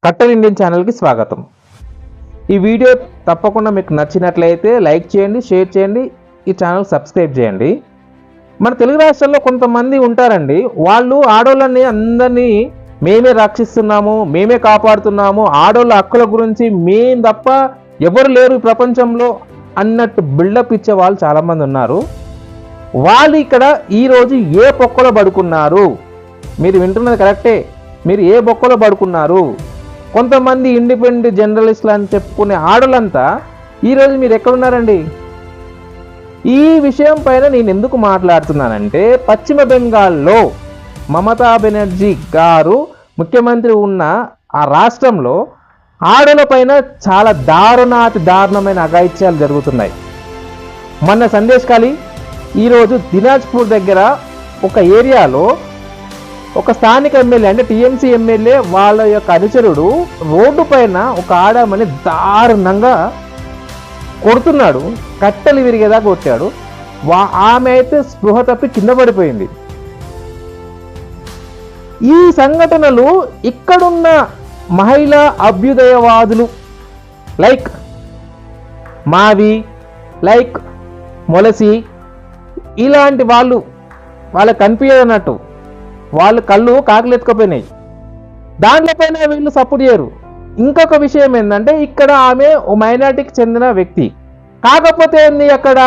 కట్టన్ Indian ఛానల్కి స్వాగతం. ఈ వీడియో తప్పకుండా మీకు నచ్చినట్లయితే లైక్ చేయండి, షేర్ చేయండి, ఈ ఛానల్ సబ్స్క్రైబ్ చేయండి. మన తెలుగు రాష్ట్రాల్లో కొంతమంది ఉంటారండి, వాళ్ళు ఆడోళ్ళని అందరినీ మేమే రక్షిస్తున్నాము, మేమే కాపాడుతున్నాము, ఆడోళ్ళ హక్కుల గురించి మేం తప్ప ఎవరు లేరు ఈ ప్రపంచంలో అన్నట్టు బిల్డప్ ఇచ్చే వాళ్ళు చాలామంది ఉన్నారు. వాళ్ళు ఇక్కడ ఈరోజు ఏ బొక్కలో పడుకున్నారు? మీరు వింటున్నది కరెక్టే, మీరు ఏ బొక్కలో పడుకున్నారు? కొంతమంది ఇండిపెండెంట్ జర్నలిస్టులు అని చెప్పుకునే ఆడలంతా ఈరోజు మీరు ఎక్కడున్నారండి? ఈ విషయం పైన నేను ఎందుకు మాట్లాడుతున్నానంటే, పశ్చిమ బెంగాల్లో మమతా బెనర్జీ గారు ముఖ్యమంత్రి ఉన్న ఆ రాష్ట్రంలో ఆడల పైన చాలా దారుణమైన అఘాయిత్యాలు జరుగుతున్నాయి. మొన్న సందేశ్ ఖాళీ ఈరోజు దినాజ్పూర్ దగ్గర ఒక ఏరియాలో ఒక స్థానిక ఎమ్మెల్యే అంటే టీఎంసీ ఎమ్మెల్యే వాళ్ళ యొక్క అనుచరుడు రోడ్డు పైన ఒక ఆడమని దారుణంగా కొడుతున్నాడు, కట్టెలు విరిగేదా కొట్టాడు. ఆమె అయితే స్పృహ తప్పి కింద పడిపోయింది. ఈ సంఘటనలు ఇక్కడున్న మహిళా అభ్యుదయవాదులు లైక్ మావి, లైక్ మొలసి ఇలాంటి వాళ్ళకి కనిపించదన్నట్టు వాళ్ళు కళ్ళు కాకులు ఎత్తుకుపోయినాయి. దాంట్లోపైన వీళ్ళు సపోర్ట్ చేయరు. ఇంకొక విషయం ఏంటంటే, ఇక్కడ ఆమె ఓ మైనార్టీకి చెందిన వ్యక్తి, కాకపోతే ఏంది అక్కడ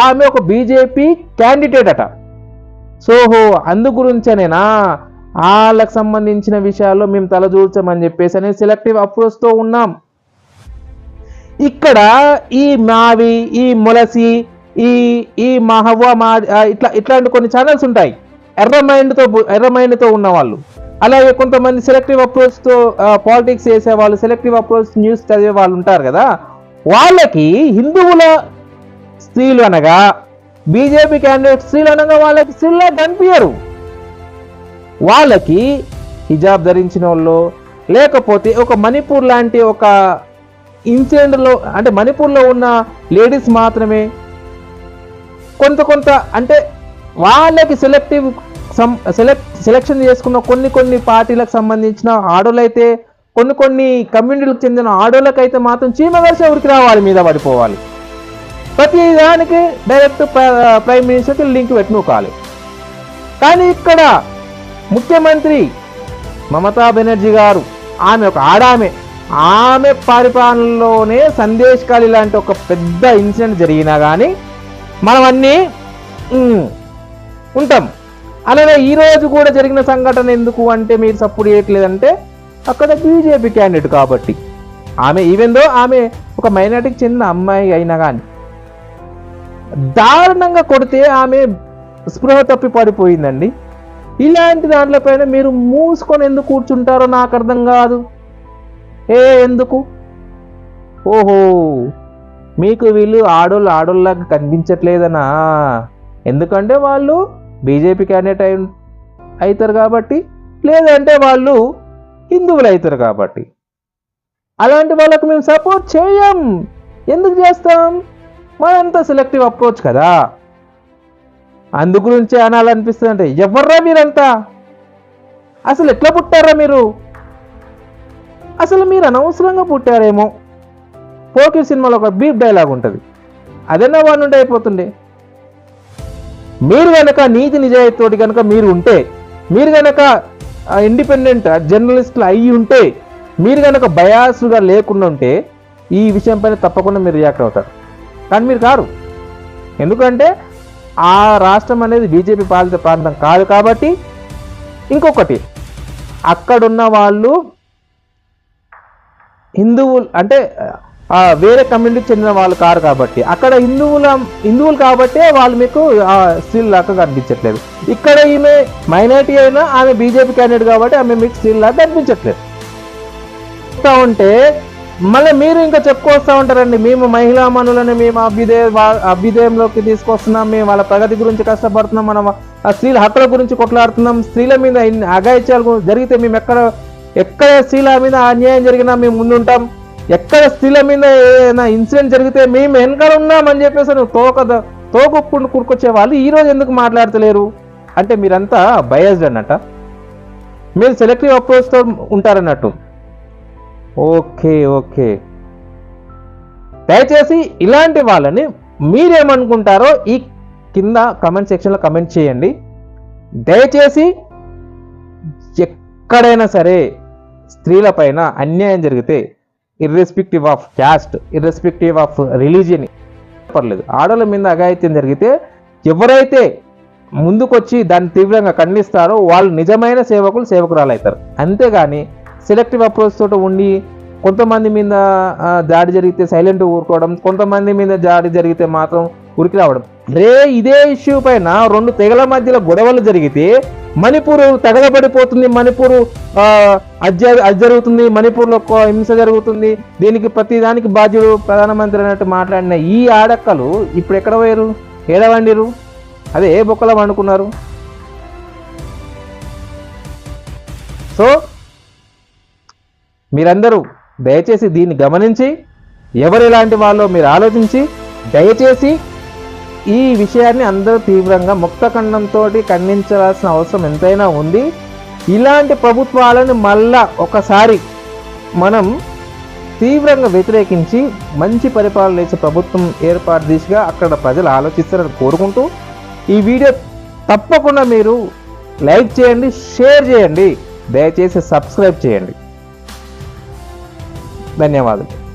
ఆమె ఒక బీజేపీ క్యాండిడేట్ అట. సోహో అందు గురించనేనా వాళ్ళకి సంబంధించిన విషయాల్లో మేము తలదూర్చమని చెప్పేసి అనేది సెలెక్టివ్ అప్రోచ్తో ఉన్నాం. ఇక్కడ ఈ మావి, ఈ మొలసి, ఈ మహవ్వ ఇట్లాంటి కొన్ని ఛానల్స్ ఉంటాయి ఎర్ర మైండ్తో ఉన్న వాళ్ళు. అలాగే కొంతమంది సెలెక్టివ్ అప్రోచ్తో పాలిటిక్స్ చేసే వాళ్ళు, సెలెక్టివ్ అప్రోచ్ న్యూస్ చదివే వాళ్ళు ఉంటారు కదా, వాళ్ళకి హిందువుల స్త్రీలు అనగా బీజేపీ క్యాండిడేట్ స్త్రీలు అనగా వాళ్ళకి స్త్రీలా కనిపించరు. వాళ్ళకి హిజాబ్ ధరించిన వాళ్ళు, లేకపోతే ఒక మణిపూర్ లాంటి ఒక ఇన్సిడెంట్లో అంటే మణిపూర్లో ఉన్న లేడీస్ మాత్రమే కొంత అంటే వాళ్ళకి సెలెక్షన్ చేసుకున్న కొన్ని పార్టీలకు సంబంధించిన ఆడోళ్ళైతే కొన్ని కమ్యూనిటీలకు చెందిన ఆడోళ్ళకైతే మాత్రం చీమగర్ష ఉరికి రావాలి, మీద పడిపోవాలి. ప్రతి దానికి డైరెక్ట్ ప్రైమ్ మినిస్టర్కి లింక్ పెట్టుకోవాలి. కానీ ఇక్కడ ముఖ్యమంత్రి మమతా బెనర్జీ గారు, ఆమె ఒక ఆమె పరిపాలనలోనే సందేశ్ ఖాళీ లాంటి ఒక పెద్ద ఇన్సిడెంట్ జరిగినా కానీ మనం అన్నీ ఉంటాం. అలాగే ఈరోజు కూడా జరిగిన సంఘటన ఎందుకు అంటే మీరు సపోర్ట్ చేయట్లేదంటే, అక్కడ బీజేపీ క్యాండిడేట్ కాబట్టి ఆమె ఈవెందో ఆమె ఒక మైనార్టీకి చెందిన అమ్మాయి అయినా కానీ దారుణంగా కొడితే ఆమె స్పృహ తప్పి పడిపోయిందండి. ఇలాంటి దాంట్లోపైన మీరు మూసుకొని ఎందుకు కూర్చుంటారో నాకు అర్థం కాదు. ఎందుకు? ఓహో, మీకు వీళ్ళు ఆడోళ్ళగా కనిపించట్లేదనా? ఎందుకంటే వాళ్ళు బీజేపీ క్యాండిడేట్ అవుతారు కాబట్టి, లేదంటే వాళ్ళు హిందువులు అవుతారు కాబట్టి. అలాంటి వాళ్ళకు మేము సపోర్ట్ చేయం. ఎందుకు చేస్తాం? మనంతా సెలెక్టివ్ అప్రోచ్ కదా. అందు గురించి అనాలనిపిస్తుంది. అంటే ఎవర్రా మీరంతా? అసలు ఎట్లా పుట్టారా మీరు? అసలు మీరు అనవసరంగా పుట్టారేమో. పోకిర్ సినిమాలో ఒక బీప్ డైలాగ్ ఉంటుంది, అదన్నా వాళ్ళ నుండి అయిపోతుండే. మీరు కనుక నీతి నిజాయితీతోటి కనుక మీరు ఉంటే, మీరు కనుక ఇండిపెండెంట్ జర్నలిస్టులు అయ్యి ఉంటే, మీరు కనుక బయాస్గా లేకుండా ఉంటే ఈ విషయం పైన తప్పకుండా మీరు రియాక్ట్ అవుతారు. కానీ మీరు కారు. ఎందుకంటే ఆ రాష్ట్రం అనేది బీజేపీ పాలిత ప్రాంతం కాదు కాబట్టి. ఇంకొకటి, అక్కడున్న వాళ్ళు హిందువులు అంటే వేరే కమ్యూనిటీకి చెందిన వాళ్ళు కారు కాబట్టి, అక్కడ హిందువులు కాబట్టి వాళ్ళు మీకు స్త్రీలు లాగా కనిపించట్లేదు. ఇక్కడ ఈమె మైనారిటీ అయినా ఆమె బీజేపీ క్యాండిడేట్ కాబట్టి ఆమె మీకు స్త్రీలు లాగా కనిపించట్లేదు. ఉంటే మళ్ళీ మీరు ఇంకా చెప్పుకొస్తూ ఉంటారండి, మేము మహిళా మనులని మేము అభ్యుదయంలోకి తీసుకొస్తున్నాం, మేము వాళ్ళ ప్రగతి గురించి కష్టపడుతున్నాం, మనం స్త్రీల హక్కుల గురించి కొట్లాడుతున్నాం, స్త్రీల మీద అఘాయిత్యాలు జరిగితే మేము ఎక్కడ స్త్రీల మీద అన్యాయం జరిగినా మేము ముందుంటాం, ఎక్కడ స్త్రీల మీద ఏదైనా ఇన్సిడెంట్ జరిగితే మేము వెనకాల ఉన్నామని చెప్పేసి తోకొప్పుడు కూరుకొచ్చే వాళ్ళు ఈరోజు ఎందుకు మాట్లాడతలేరు? అంటే మీరంతా బయాస్డ్ అన్నట్ట, మీరు సెలెక్టివ్ అప్రోచ్తో ఉంటారన్నట్టు. ఓకే ఓకే, దయచేసి ఇలాంటి వాళ్ళని మీరేమనుకుంటారో ఈ కింద కమెంట్ సెక్షన్లో కమెంట్ చేయండి. దయచేసి ఎక్కడైనా సరే స్త్రీల పైన అన్యాయం జరిగితే, irrespective of caste, irrespective of religion పర్లేదు, ఆడల మీద అఘాయిత్యం జరిగితే ఎవరైతే ముందుకొచ్చి దాన్ని తీవ్రంగా ఖండిస్తారో వాళ్ళు నిజమైన సేవకులు, సేవకురాలు అవుతారు. అంతేగాని సెలెక్టివ్ అప్రోచ్ తోటి ఉండి కొంతమంది మీద దాడి జరిగితే సైలెంట్ ఊరుకోవడం, కొంతమంది మీద దాడి జరిగితే మాత్రం ఉరికి రావడం. ఇదే ఇష్యూ పైన 2 తెగల మధ్యలో గొడవలు జరిగితే మణిపూర్ తగలబడిపోతుంది, మణిపూర్ అది జరుగుతుంది, మణిపూర్లో హింస జరుగుతుంది, దీనికి ప్రతి దానికి బాధ్యుడు ప్రధానమంత్రి అన్నట్టు మాట్లాడిన ఈ ఆడక్కలు ఇప్పుడు ఎక్కడ పోయారు, ఏడవండిరు, అదే ఏ బొక్కలో వండుకున్నారు? సో మీరందరూ దయచేసి దీన్ని గమనించి ఎవరు ఎలాంటి వాళ్ళో మీరు ఆలోచించి దయచేసి ఈ విషయాన్ని అందరూ తీవ్రంగా ముక్తఖండంతో ఖండించాల్సిన అవసరం ఎంతైనా ఉంది. ఇలాంటి ప్రభుత్వాలను మళ్ళా ఒకసారి మనం తీవ్రంగా వ్యతిరేకించి మంచి పరిపాలన చేసే ప్రభుత్వం ఏర్పాటు దిశగా అక్కడ ప్రజలు ఆలోచిస్తారని కోరుకుంటూ ఈ వీడియో తప్పకుండా మీరు లైక్ చేయండి, షేర్ చేయండి, దయచేసి సబ్స్క్రైబ్ చేయండి. ధన్యవాదాలు.